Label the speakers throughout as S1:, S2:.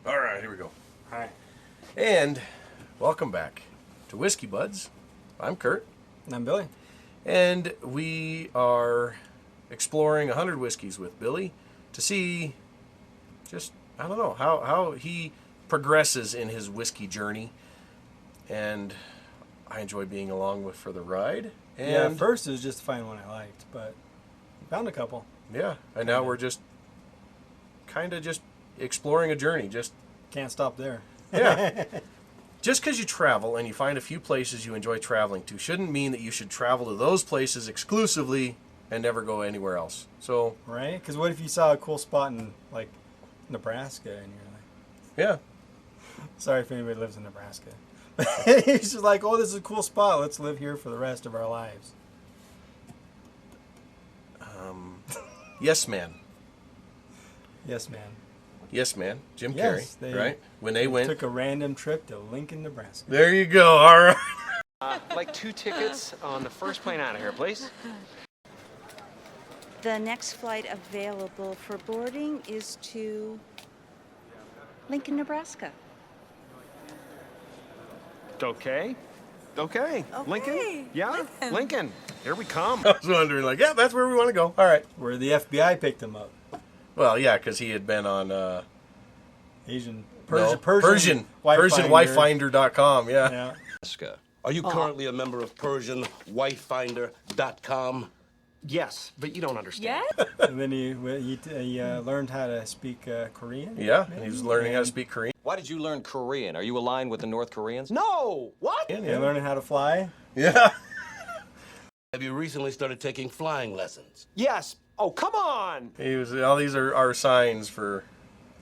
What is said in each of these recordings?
S1: All right, here we go.
S2: All right.
S1: And welcome back to Whiskey Buds. I'm Kurt.
S2: And I'm Billy.
S1: And we are exploring 100 whiskeys with Billy to see just, I don't know, how he progresses in his whiskey journey. And I enjoy being along for the ride. And
S2: yeah, at first it was just to find one I liked, but found a couple.
S1: Yeah, and now we're just kind of just exploring a journey. Just
S2: can't stop there.
S1: Yeah. Just because you travel and you find a few places you enjoy traveling to shouldn't mean that you should travel to those places exclusively and never go anywhere else. So
S2: right? Because what if you saw a cool spot in like Nebraska and you're like,
S1: yeah.
S2: Sorry if anybody lives in Nebraska. It's just like, oh, this is a cool spot. Let's live here for the rest of our lives.
S1: Yes, man.
S2: Yes, man.
S1: Yes, man. Jim
S2: Yes,
S1: Carrey, right? When they went,
S2: took a random trip to Lincoln, Nebraska.
S1: there you go. All right.
S3: Like 2 tickets on the first plane out of here, please.
S4: The next flight available for boarding is to Lincoln, Nebraska.
S3: Okay. Okay. Lincoln? Yeah? Lincoln. Here we come.
S1: I was wondering, like, yeah, that's where we want to go. All right.
S2: Where the FBI picked him up.
S1: Well, yeah, because he had been on
S2: Persian
S1: PersianWifeFinder.com. Yeah.
S2: Yeah.
S5: Are you currently a member of PersianWifeFinder.com?
S3: Yes, but you don't understand.
S2: And then he learned how to speak Korean.
S1: Yeah, he was learning how to speak Korean.
S6: Why did you learn Korean? Are you aligned with the North Koreans?
S3: No! What?
S2: And learning how to fly.
S1: Yeah.
S5: Have you recently started taking flying lessons?
S3: Yes. Oh, come on!
S1: He was. All these are signs for,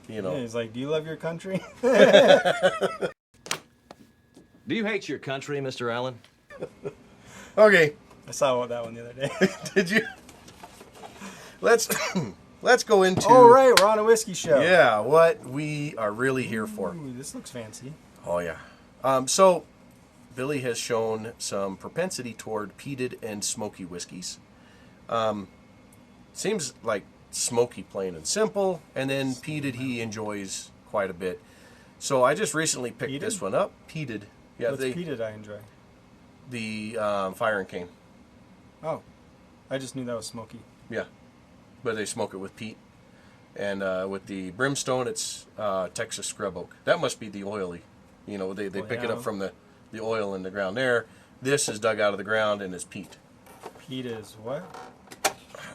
S1: you know.
S2: Yeah, he's like, do you love your country?
S6: Do you hate your country, Mr. Allen?
S1: Okay.
S2: I saw that one the other day.
S1: Did you? Let's go into.
S2: Oh, right, we're on a whiskey show.
S1: Yeah, what we are really here for.
S2: Ooh, this looks fancy.
S1: Oh yeah. So Billy has shown some propensity toward peated and smoky whiskeys. Seems like smoky, plain and simple, and then peated he enjoys quite a bit. So I just recently picked
S2: Peated?
S1: this one up. Peated. Yeah,
S2: What's peated I enjoy?
S1: the Fire and Cane.
S2: Oh, I just knew that was smoky.
S1: Yeah, but they smoke it with peat, and with the brimstone, it's Texas scrub oak. That must be the oily. You know, they pick it up from the oil in the ground there. This is dug out of the ground and is peat.
S2: Peat is what?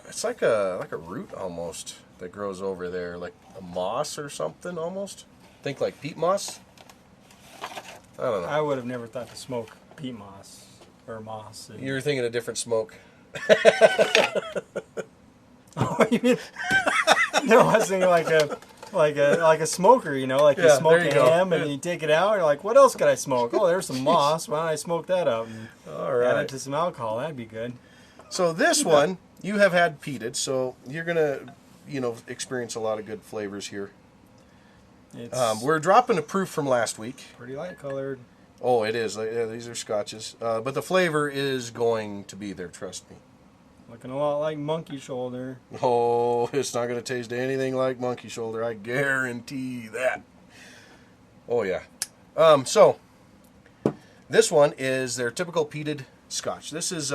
S1: It's like a root almost that grows over there, like a moss or something almost. Think like peat moss. I don't know.
S2: I would have never thought to smoke peat moss or moss.
S1: You were thinking a different smoke.
S2: Oh, you mean? No, I was thinking like a smoker, you know, like you smoke
S1: there you
S2: a
S1: go.
S2: ham and you take it out. You're like, what else could I smoke? Oh, there's some moss. Why don't I smoke that up and
S1: All
S2: add
S1: right.
S2: it to some alcohol? That'd be good.
S1: So this one you have had peated, so you're gonna, experience a lot of good flavors here.
S2: It's
S1: We're dropping a proof from last week.
S2: pretty light colored.
S1: Oh, it is. Yeah, these are scotches, but the flavor is going to be there. Trust me.
S2: Looking a lot like monkey shoulder.
S1: Oh, it's not going to taste anything like monkey shoulder. I guarantee that. Oh, yeah. So, this one is their typical peated scotch. This is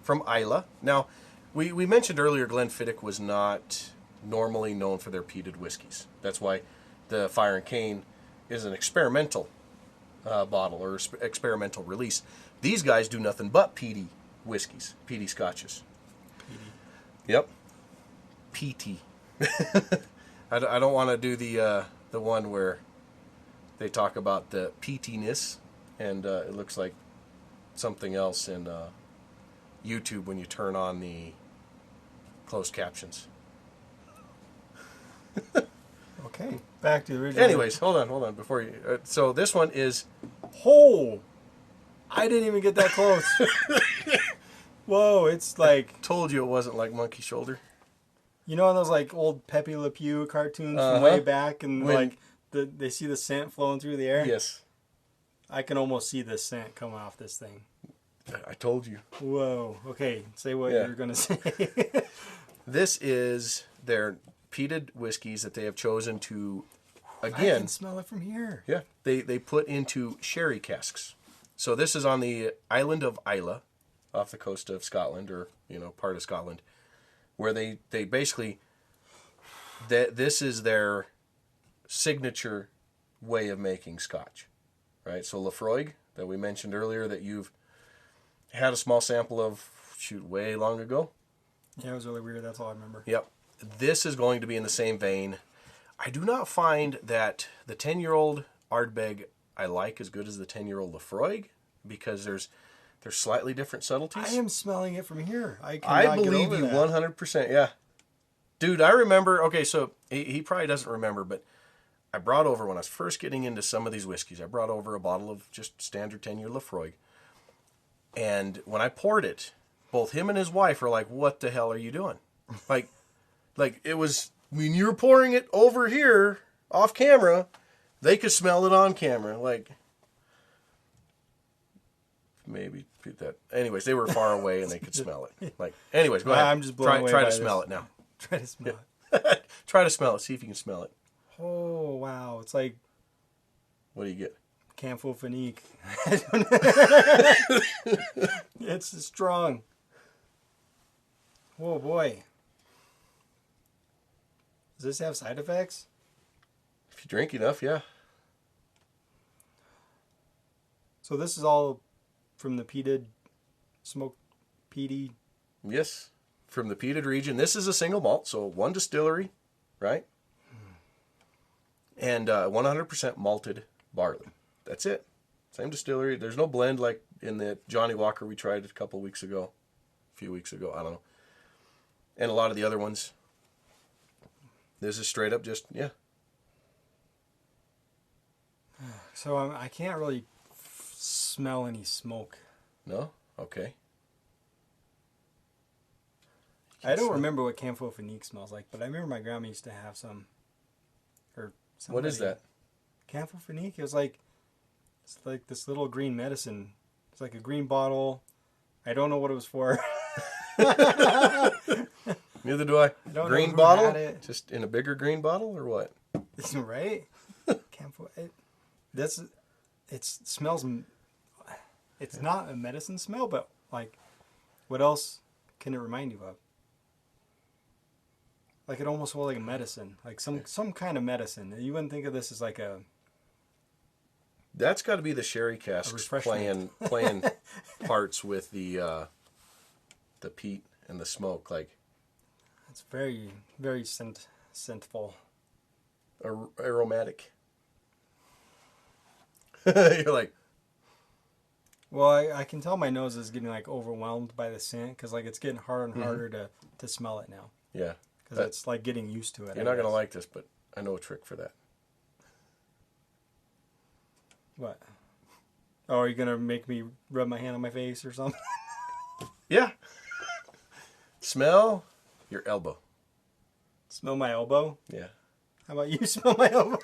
S1: from Islay. Now, we mentioned earlier Glenfiddich was not normally known for their peated whiskeys. That's why the Fire and Cane is an experimental bottle or experimental release. These guys do nothing but peaty whiskeys, peaty scotches. Yep. Peaty. I don't want to do the one where they talk about the peatiness, and it looks like something else in YouTube when you turn on the closed captions.
S2: Okay, back to the original.
S1: Anyways, hold on before you. So this one is.
S2: Oh, I didn't even get that close. Whoa, it's like,
S1: Told you it wasn't like monkey shoulder.
S2: you know those like old Pepe Le Pew cartoons from way back, and
S1: When-
S2: like they see the scent flowing through the air?
S1: Yes.
S2: I can almost see the scent coming off this thing.
S1: I told you.
S2: Whoa. Okay, say what
S1: Yeah.
S2: you're gonna say.
S1: This is their peated whiskeys that they have chosen to
S2: I
S1: again,
S2: can smell it from here.
S1: yeah, they put into sherry casks. So this is on the island of Islay, off the coast of Scotland, or part of Scotland, where they basically this is their signature way of making Scotch, right? So Lafroig that we mentioned earlier, that you've had a small sample of, way long ago.
S2: Yeah, it was really weird. That's all I remember.
S1: Yep. This is going to be in the same vein. I do not find that the 10-year-old Ardbeg I like as good as the 10-year-old Lafroig, because there's slightly different subtleties.
S2: I am smelling it from here. I
S1: believe you 100%. Yeah. Dude, I remember, okay, so he probably doesn't remember, but I brought over, when I was first getting into some of these whiskeys, I brought over a bottle of just standard 10-year Lafroig. And when I poured it, both him and his wife are like, what the hell are you doing? Like it was, when you were pouring it over here, off camera, they could smell it on camera. Like, maybe that. Anyways, they were far away and they could smell it. Like, anyways, go ahead.
S2: I'm just blown away
S1: Try
S2: by
S1: to smell
S2: this.
S1: it now.
S2: Try to smell it.
S1: Try to smell it. See if you can smell it.
S2: Oh, wow. It's like
S1: What do you get?
S2: Camphor-Phenique. It's strong. Oh, boy. Does this have side effects?
S1: If you drink enough, yeah.
S2: So this is all from the peated, smoked peaty.
S1: Yes. From the peated region. This is a single malt, so one distillery, right? And 100% malted barley. That's it. Same distillery. There's no blend like in the Johnny Walker we tried a few weeks ago. I don't know. And a lot of the other ones. This is straight up just, yeah.
S2: So I can't really smell any smoke.
S1: No? Okay.
S2: I don't remember what Camphor-Phenique smells like, but I remember my grandma used to have some. Or
S1: What is that?
S2: Camphor-Phenique? It's like this little green medicine. It's like a green bottle. I don't know what it was for.
S1: Neither do I.
S2: don't
S1: Green
S2: know who
S1: bottle?
S2: had it.
S1: Just in a bigger green bottle or what?
S2: Right? Camphor. It smells. It's not a medicine smell, but like, what else can it remind you of? Like it almost smells like a medicine, like some kind of medicine. You wouldn't think of this as like a.
S1: That's got to be the sherry casks playing parts with the peat and the smoke. Like,
S2: It's very, very scentful.
S1: aromatic. You're like,
S2: Well, I can tell my nose is getting like overwhelmed by the scent because like it's getting harder and harder to smell it now
S1: yeah.
S2: because it's like getting used to it.
S1: You're not going to like this, but I know a trick for that.
S2: What? Oh, are you gonna make me rub my hand on my face or something?
S1: Yeah. Smell your elbow.
S2: Smell my elbow?
S1: Yeah.
S2: How about you smell my elbow?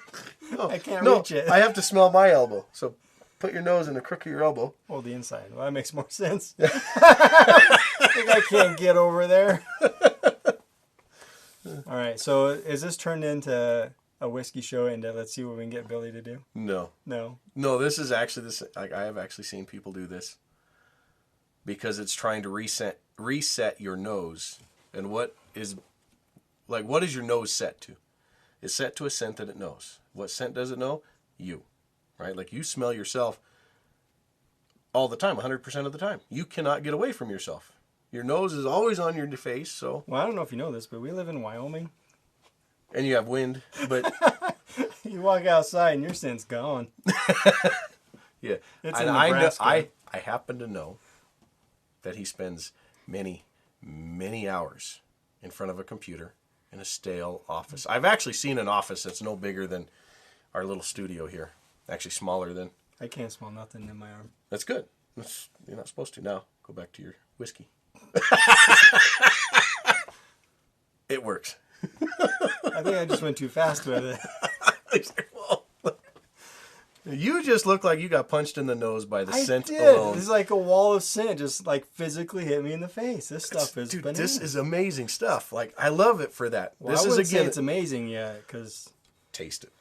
S2: I can't
S1: No,
S2: reach it.
S1: I have to smell my elbow. So put your nose in the crook of your elbow.
S2: Oh, the inside. Well, that makes more sense. I think I can't get over there. All right. So is this turned into a whiskey show, and let's see what we can get Billy to do?
S1: No.
S2: No.
S1: No, this is actually this. Like, I have actually seen people do this because it's trying to reset your nose. And what is your nose set to? It's set to a scent that it knows. What scent does it know? You, right? Like, you smell yourself all the time, 100% of the time. You cannot get away from yourself. Your nose is always on your face, so.
S2: Well, I don't know if you know this, but we live in Wyoming.
S1: And you have wind, but.
S2: You walk outside and your scent's gone.
S1: Yeah.
S2: It's
S1: and
S2: in
S1: I
S2: Nebraska.
S1: happen to know that he spends many, many hours in front of a computer in a stale office. I've actually seen an office that's no bigger than our little studio here. Actually smaller than.
S2: I can't smell nothing in my arm.
S1: That's good. You're not supposed to. Now, go back to your whiskey. It works.
S2: I think I just went too fast with it.
S1: You just look like you got punched in the nose by the scent
S2: did.
S1: alone.
S2: It's like a wall of scent just like physically hit me in the face. This stuff is
S1: Dude,
S2: bananas.
S1: this is amazing stuff. Like, I love it for that.
S2: Well,
S1: This
S2: I
S1: is
S2: wouldn't
S1: again.
S2: say it's amazing yet because
S1: Taste it.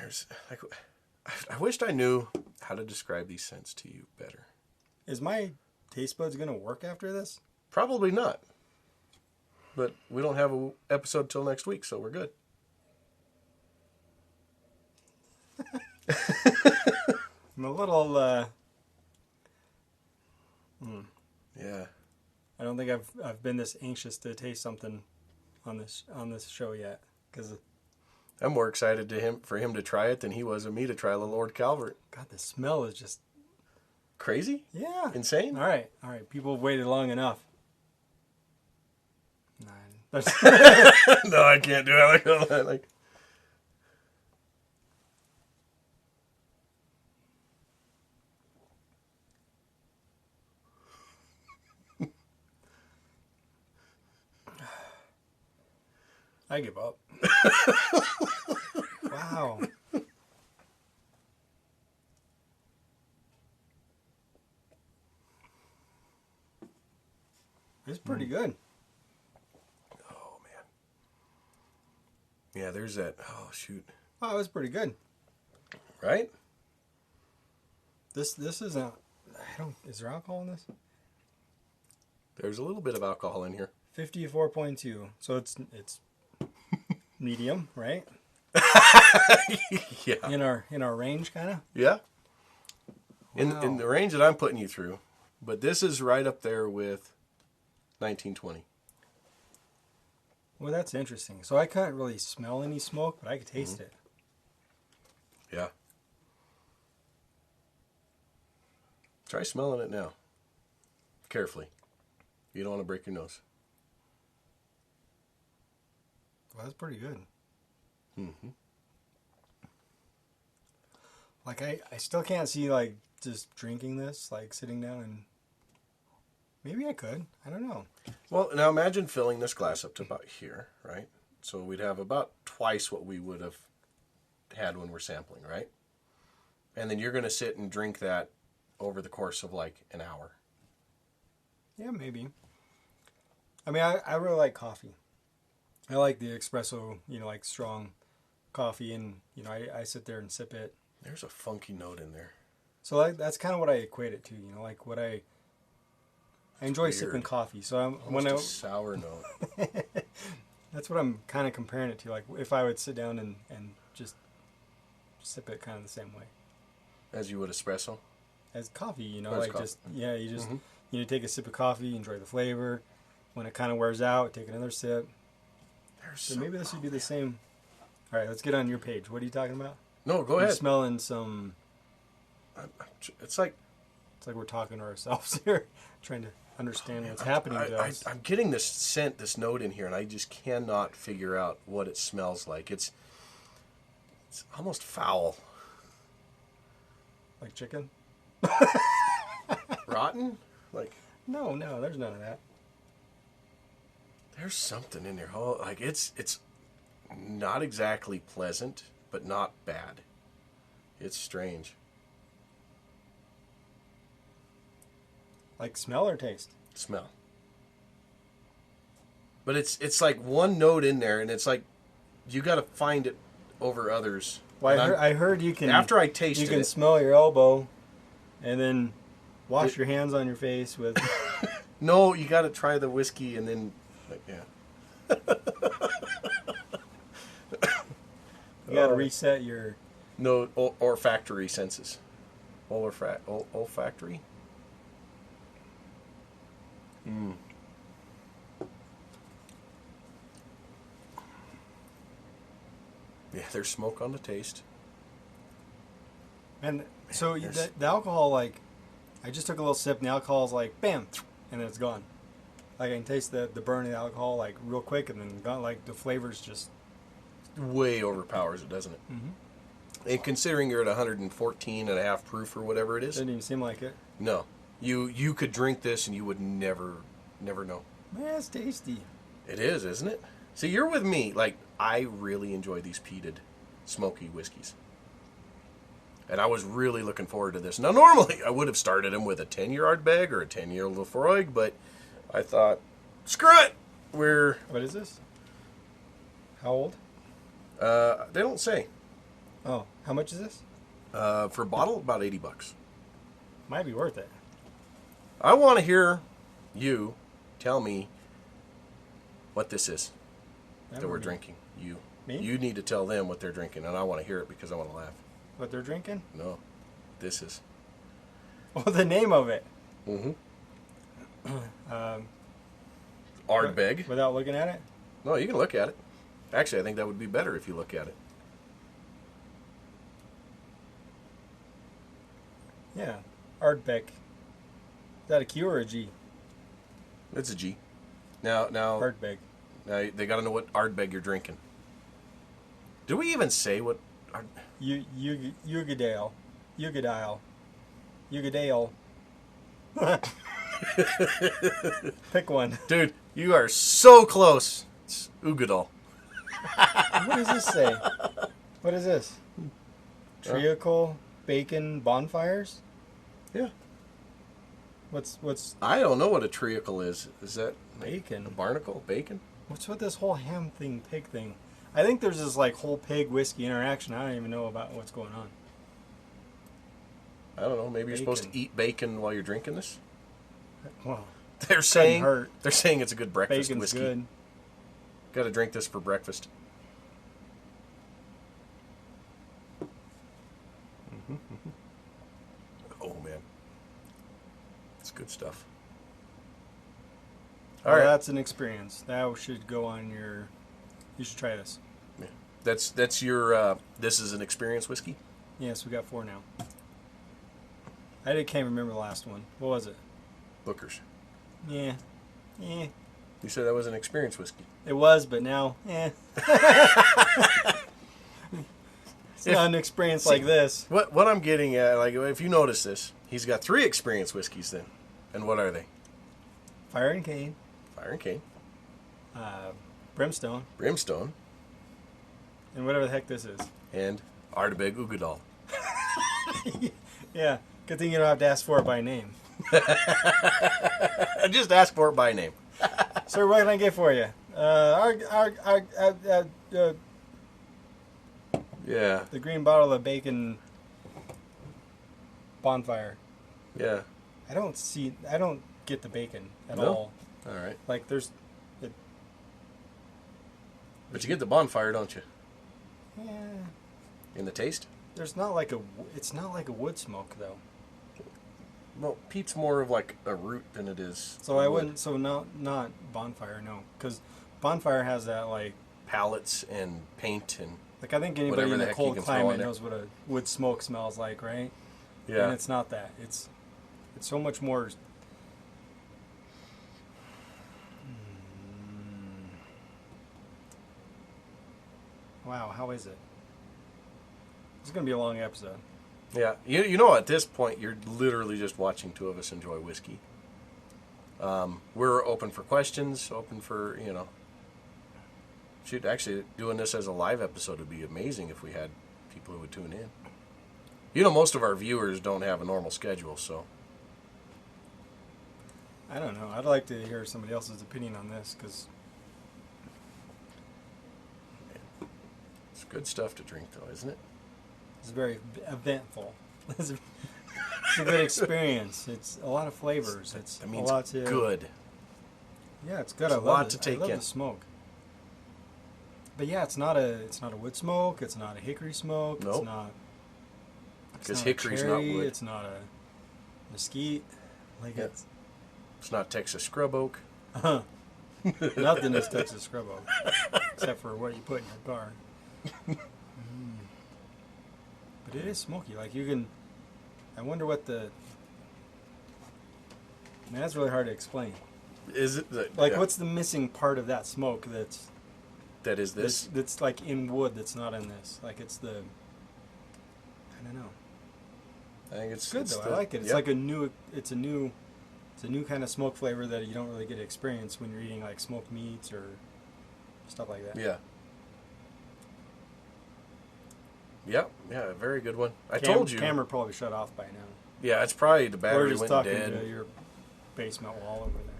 S1: There's like, I wished I knew how to describe these scents to you better.
S2: Is my taste buds gonna work after this?
S1: Probably not. But we don't have an episode till next week, so we're good.
S2: I'm a little.
S1: Yeah.
S2: I don't think I've been this anxious to taste something on this show yet, because
S1: I'm more excited for him to try it than he was of me to try the Lord Calvert.
S2: God, the smell is just
S1: Crazy?
S2: yeah
S1: Insane?
S2: All right. People have waited long enough. 9.
S1: No, I can't do it. Like
S2: I give up. Wow. It's pretty good.
S1: Oh man. Yeah, there's that. Oh shoot.
S2: Wow, it's pretty good.
S1: Right?
S2: This isn't. Is there alcohol in this?
S1: There's a little bit of alcohol in here.
S2: 54.2. So it's medium, right?
S1: Yeah.
S2: In our range, kind of.
S1: Yeah.
S2: Wow.
S1: In the range that I'm putting you through, but this is right up there with 1920.
S2: Well, that's interesting. So I can't really smell any smoke, but I could taste it.
S1: Yeah. Try smelling it now. Carefully. You don't want to break your nose.
S2: Well, that's pretty good.
S1: Mm-hmm.
S2: Like I still can't see like just drinking this, like sitting down and maybe I could. I don't know.
S1: Well, now imagine filling this glass up to about here, right? So we'd have about twice what we would have had when we're sampling, right? And then you're going to sit and drink that over the course of like an hour.
S2: Yeah, maybe. I mean, I really like coffee. I like the espresso, like strong coffee, and I sit there and sip it.
S1: There's a funky note in there.
S2: So that's kind of what I equate it to, like what I enjoy
S1: Weird.
S2: sipping coffee. So
S1: Almost a sour note.
S2: that's what I'm kind of comparing it to. Like if I would sit down and just sip it kind of the same way
S1: As you would espresso?
S2: as coffee,
S1: As
S2: like
S1: coffee.
S2: just you just take a sip of coffee, enjoy the flavor. When it kind of wears out, take another sip. So maybe this would be the same. All right, let's get on your page. What are you talking about?
S1: No, go
S2: You're
S1: ahead.
S2: smelling some.
S1: It's like
S2: we're talking to ourselves here, trying to understand what's happening to us.
S1: I'm getting this scent, this note in here, and I just cannot figure out what it smells like. It's almost foul.
S2: Like chicken?
S1: Rotten? Like
S2: No, there's none of that.
S1: there's something in there. Oh, like it's not exactly pleasant, but not bad. It's strange.
S2: Like smell or taste?
S1: Smell. But it's like one note in there, and it's like you got to find it over others.
S2: Well,
S1: And
S2: I heard you can.
S1: after I tasted
S2: you can
S1: it,
S2: smell your elbow, and then wash your hands on your face with.
S1: no, you got to try the whiskey, and then like yeah.
S2: You got to reset your.
S1: No, olfactory senses. Olfactory? Yeah, there's smoke on the taste.
S2: And so
S1: there's-
S2: the alcohol, like, I just took a little sip, and the alcohol's like, bam, and then it's gone. Like I can taste the burn of the alcohol like real quick, and then gone. Like the flavors just.
S1: Way overpowers it, doesn't it? Mm-hmm. And considering you're at 114.5 proof or whatever it is,
S2: Didn't even seem like it.
S1: no, you could drink this and you would never know.
S2: Man, it's tasty.
S1: It is, isn't it? See, you're with me. Like, I really enjoy these peated, smoky whiskeys. And I was really looking forward to this. Now, normally, I would have started them with a 10-year Ardbeg or a 10-year Lefroy, but I thought, screw it!
S2: What is this? How old?
S1: They don't say.
S2: Oh, how much is this?
S1: For a bottle, about $80.
S2: Might be worth it.
S1: I want to hear you tell me what this is that we're drinking. You.
S2: Me?
S1: You need to tell them what they're drinking, and I want to hear it because I want to laugh.
S2: What they're drinking?
S1: No, this is.
S2: Oh, the name of it.
S1: Ardbeg.
S2: Without looking at it?
S1: No, you can look at it. Actually, I think that would be better if you look at it.
S2: Yeah. Ardbeg. Is that a Q or a G?
S1: It's a G. Now,
S2: Ardbeg.
S1: now they got to know what Ardbeg you're drinking. Do we even say what?
S2: Uigeadail. Uigeadail. Uigeadail. Pick one.
S1: Dude, you are so close. It's Uigeadail.
S2: What does this say? What is this? Treacle, bacon, bonfires?
S1: Yeah.
S2: What's
S1: I don't know what a treacle is. Is that
S2: bacon?
S1: a barnacle? Bacon?
S2: What's with this whole ham thing, pig thing? I think there's this like whole pig whiskey interaction. I don't even know about what's going on.
S1: I don't know. Maybe you're supposed to
S2: Bacon.
S1: eat bacon while you're drinking this.
S2: Well,
S1: They're saying
S2: hurt.
S1: they're saying it's a good breakfast
S2: bacon's
S1: whiskey.
S2: good.
S1: Got to drink this for breakfast. Oh man, it's good stuff. All
S2: Well,
S1: right,
S2: that's an experience. That should go on your. You should try this.
S1: yeah. That's your. This is an experience whiskey.
S2: Yes, we got 4 now. Can't remember the last one. What was it?
S1: Booker's.
S2: Yeah. Yeah.
S1: You said that was an experience whiskey.
S2: It was, but now, it's not an experience like this.
S1: What I'm getting at, like, if you notice this, he's got 3 experience whiskeys then, and what are they?
S2: Fire and Cane,
S1: Fire and Cane,
S2: Brimstone,
S1: Brimstone,
S2: and whatever the heck this is.
S1: and Ardbeg Uigeadail.
S2: Yeah, good thing you don't have to ask for it by name.
S1: Just ask for it by name.
S2: Sir, what can I get for you?
S1: Yeah,
S2: The green bottle of bacon bonfire.
S1: yeah.
S2: I don't get the bacon at
S1: No?
S2: all.
S1: All right.
S2: Like there's,
S1: But you get the bonfire, don't you?
S2: yeah,
S1: In the taste?
S2: it's not like a wood smoke though.
S1: Well, peat's more of like a root than it is.
S2: So I
S1: wood.
S2: wouldn't. So not bonfire, no, because bonfire has that like
S1: Pallets and paint and
S2: I think anybody
S1: Whatever
S2: in
S1: the
S2: a
S1: heck you
S2: cold
S1: can throw on
S2: climate
S1: there.
S2: knows what a wood smoke smells like, right?
S1: yeah.
S2: And it's not that. It's so much more. Wow, how is it? It's gonna be a long episode.
S1: Yeah, you know, at this point, you're literally just watching 2 of us enjoy whiskey. We're open for questions, open for, shoot, actually, doing this as a live episode would be amazing if we had people who would tune in. You know, most of our viewers don't have a normal schedule, so.
S2: I don't know. I'd like to hear somebody else's opinion on this because
S1: It's good stuff to drink, though, isn't it?
S2: it's very eventful. It's a good experience. It's a lot of flavors. It's
S1: That means
S2: a lot to
S1: good.
S2: Yeah, it's good.
S1: It's
S2: I
S1: a
S2: love
S1: lot
S2: it.
S1: to take
S2: I love
S1: in.
S2: the smoke. But yeah, it's not a wood smoke. It's not a hickory smoke.
S1: Nope.
S2: It's not. It's
S1: 'Cause
S2: not a
S1: hickory's not
S2: cherry,
S1: wood.
S2: It's not a mesquite. Like
S1: Yeah.
S2: it's
S1: not Texas scrub oak.
S2: nothing is Texas scrub oak, except for what you put in your car. But it is smoky. Like you can. I wonder what the. Man, that's really hard to explain.
S1: Is it?
S2: Like,
S1: yeah.
S2: what's the missing part of that smoke
S1: That is this?
S2: that's like in wood that's not in this? Like it's the. I don't know.
S1: I think it's
S2: It's good
S1: it's
S2: though.
S1: the-
S2: I like it. It's
S1: yep.
S2: like a new kind of smoke flavor that you don't really get to experience when you're eating like smoked meats or stuff like that.
S1: Yeah. Yep. Yeah. A very good one. I
S2: Cam-
S1: told you.
S2: Camera probably shut off by now.
S1: Yeah, it's probably the
S2: We're
S1: battery
S2: just
S1: went
S2: talking
S1: dead.
S2: to your basement wall over there.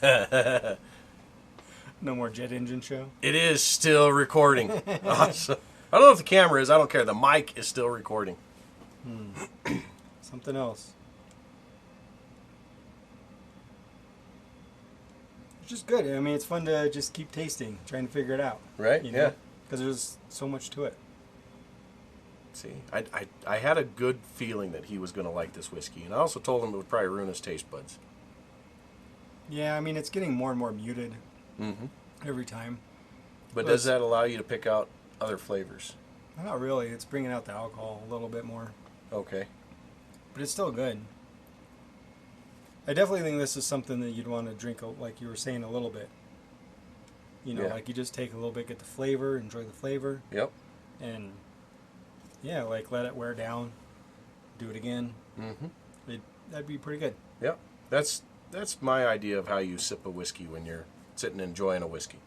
S1: Oh.
S2: No more jet engine show.
S1: It is still recording. Awesome. I don't know if the camera is. I don't care. The mic is still recording.
S2: Something else. Which is good. I mean, it's fun to just keep tasting, trying to figure it out.
S1: Right?
S2: You
S1: Yeah.
S2: know? Because there's so much to it.
S1: See, I had a good feeling that he was going to like this whiskey. And I also told him it would probably ruin his taste buds.
S2: Yeah, I mean, it's getting more and more muted every time.
S1: But does that allow you to pick out other flavors?
S2: Not really. It's bringing out the alcohol a little bit more.
S1: Okay.
S2: But it's still good. I definitely think this is something that you'd want to drink, like you were saying, a little bit. You know,
S1: Yeah.
S2: like you just take a little bit, get the flavor, enjoy the flavor.
S1: Yep.
S2: And, yeah, like let it wear down. Do it again.
S1: Mm-hmm.
S2: That'd be pretty good.
S1: Yep. That's my idea of how you sip a whiskey when you're sitting enjoying a whiskey.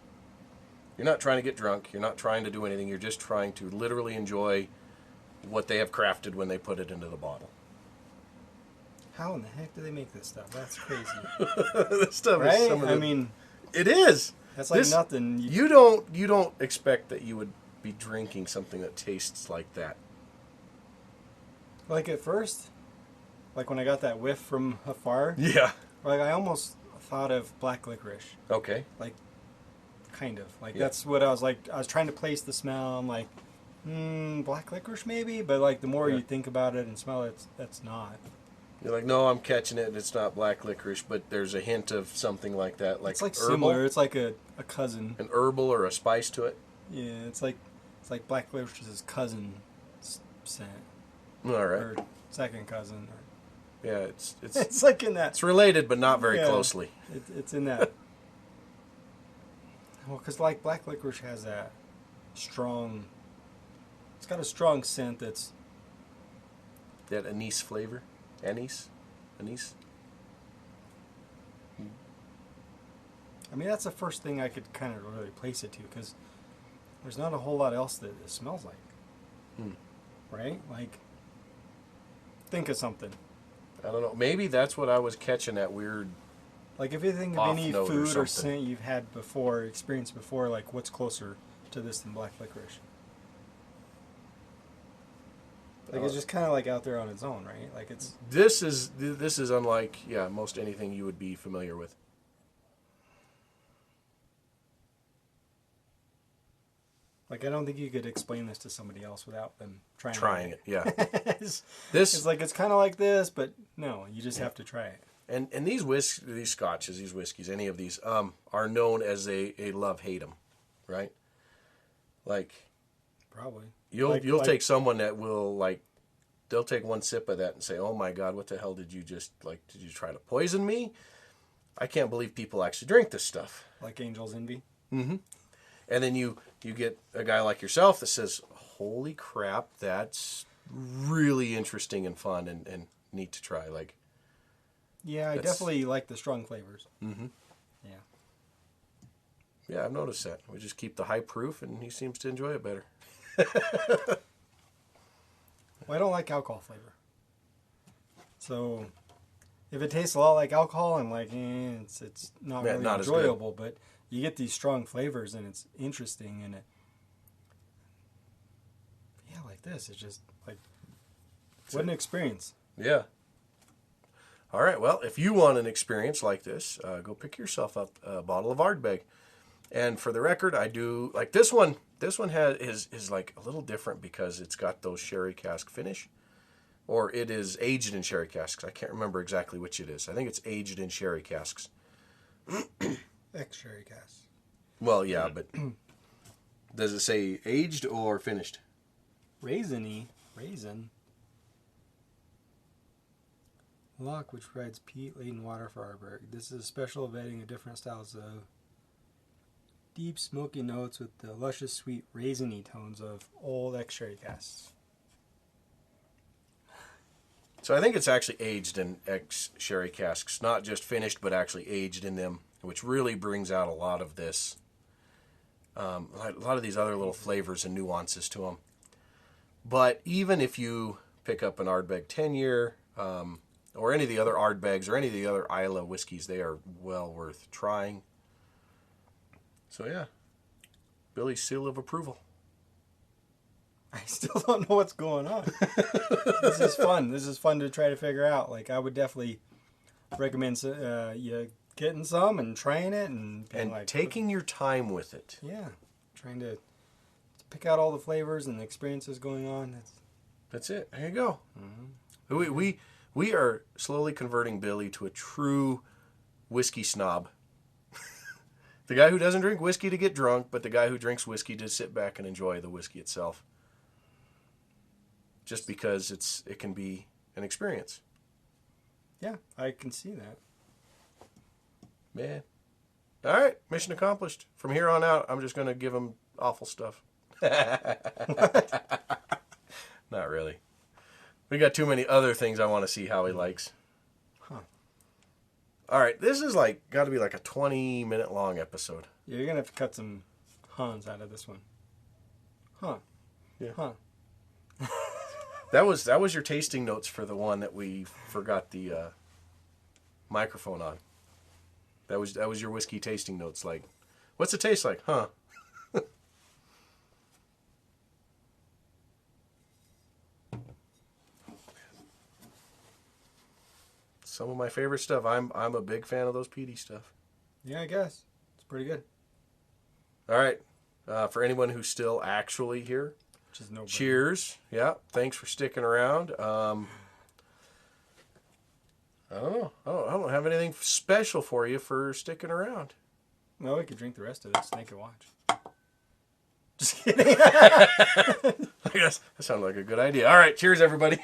S1: You're not trying to get drunk. You're not trying to do anything. You're just trying to literally enjoy what they have crafted when they put it into the bottle.
S2: How in the heck do they make this stuff? That's crazy.
S1: This stuff
S2: Right?
S1: is some of the,
S2: I mean,
S1: it is.
S2: that's like nothing.
S1: You don't expect that you would be drinking something that tastes like that.
S2: Like at first, like when I got that whiff from afar,
S1: Yeah.
S2: like I almost thought of black licorice.
S1: Okay.
S2: Like, kind of. Like,
S1: Yeah.
S2: that's what I was like. I was trying to place the smell. I'm like, black licorice maybe? But, like, the more
S1: Yeah.
S2: you think about it and smell it, that's not.
S1: You're like, no, I'm catching it, and it's not black licorice, but there's a hint of something like that, like
S2: It's like
S1: herbal,
S2: similar. It's like a cousin.
S1: an herbal or a spice to it.
S2: Yeah, it's like black licorice's cousin scent.
S1: All right.
S2: Or second cousin. Or,
S1: Yeah, it's
S2: it's like in that.
S1: it's related, but not very
S2: Yeah.
S1: closely.
S2: It's in that. Well, because like black licorice has that strong. It's got a strong scent that's.
S1: That anise flavor, anise.
S2: I mean, that's the first thing I could kind of really place it to, because there's not a whole lot else that it smells like. Right? Like, think of something.
S1: I don't know. Maybe that's what I was catching, that weird.
S2: Like, if you think of
S1: Off
S2: any
S1: note or
S2: food or
S1: something.
S2: scent you've had before, experienced before, like, what's closer to this than black licorice? Like, it's just kind of like out there on its own, right? Like, it's.
S1: This is unlike most anything you would be familiar with.
S2: Like, I don't think you could explain this to somebody else without them
S1: Trying it, yeah.
S2: it's
S1: This
S2: like, it's kind of like this, but no, you just have to try it.
S1: and these these scotches, these whiskeys, any of these are known as a love-hate 'em, right? Like
S2: Probably.
S1: you'll
S2: Like-
S1: take someone that will they'll take one sip of that and say, "Oh my God, what the hell did you just Did you try to poison me? I can't believe people actually drink this stuff."
S2: Like Angel's Envy.
S1: And then you get a guy like yourself that says, "Holy crap, that's really interesting and fun and neat to try." Like,
S2: Yeah, I
S1: That's-
S2: definitely like the strong flavors. Yeah.
S1: yeah, I've noticed that. We just keep the high proof, and he seems to enjoy it better.
S2: Well, I don't like alcohol flavor. So, if it tastes a lot like alcohol, I'm like, it's not
S1: Yeah,
S2: really
S1: not as good.
S2: enjoyable. But you get these strong flavors, and it's interesting, and like this, it's just like, what an experience.
S1: Yeah. All right. Well, if you want an experience like this, go pick yourself up a bottle of Ardbeg. And for the record, I do like this one. This one is like a little different because it's got those sherry cask finish, or it is aged in sherry casks. I can't remember exactly which it is. I think it's aged in sherry casks.
S2: Ex-sherry cask.
S1: Well, yeah, but does it say aged or finished?
S2: Raisin. Lock, which provides peat-laden water for Ardbeg. This is a special vetting of different styles of deep smoky notes with the luscious sweet raisiny tones of old ex-sherry casks.
S1: So I think it's actually aged in ex-sherry casks, not just finished, but actually aged in them, which really brings out a lot of this, a lot of these other little flavors and nuances to them. But even if you pick up an Ardbeg 10-year, or any of the other Ardbegs, or any of the other Islay whiskeys, they are well worth trying. So yeah, Billy's seal of approval.
S2: I still don't know what's going on. This is fun. This is fun to try to figure out. Like, I would definitely recommend you getting some and trying it and like
S1: taking your time with it.
S2: Yeah, trying to pick out all the flavors and the experiences going on.
S1: That's it. There you go. Mm-hmm. We are slowly converting Billy to a true whiskey snob. The guy who doesn't drink whiskey to get drunk, but the guy who drinks whiskey to sit back and enjoy the whiskey itself. Just because it can be an experience.
S2: Yeah, I can see that.
S1: Man. All right, mission accomplished. From here on out, I'm just going to give him awful stuff. Not really. We got too many other things I want to see how he likes.
S2: Huh.
S1: All right, this is got to be like a 20-minute long episode.
S2: Yeah, you're going to have to cut some Hans out of this one. Huh.
S1: Yeah.
S2: Huh.
S1: That was your tasting notes for the one that we forgot the microphone on. That was your whiskey tasting notes. Like, what's it taste like? Huh. Some of my favorite stuff. I'm a big fan of those peaty stuff.
S2: Yeah, I guess. It's pretty good.
S1: All right. For anyone who's still actually here,
S2: which is nobody. Cheers.
S1: Yeah. Thanks for sticking around. I don't know. I don't have anything special for you for sticking around.
S2: Well, we could drink the rest of it. Snake and watch. Just kidding.
S1: I guess that sounded like a good idea. All right. Cheers, everybody.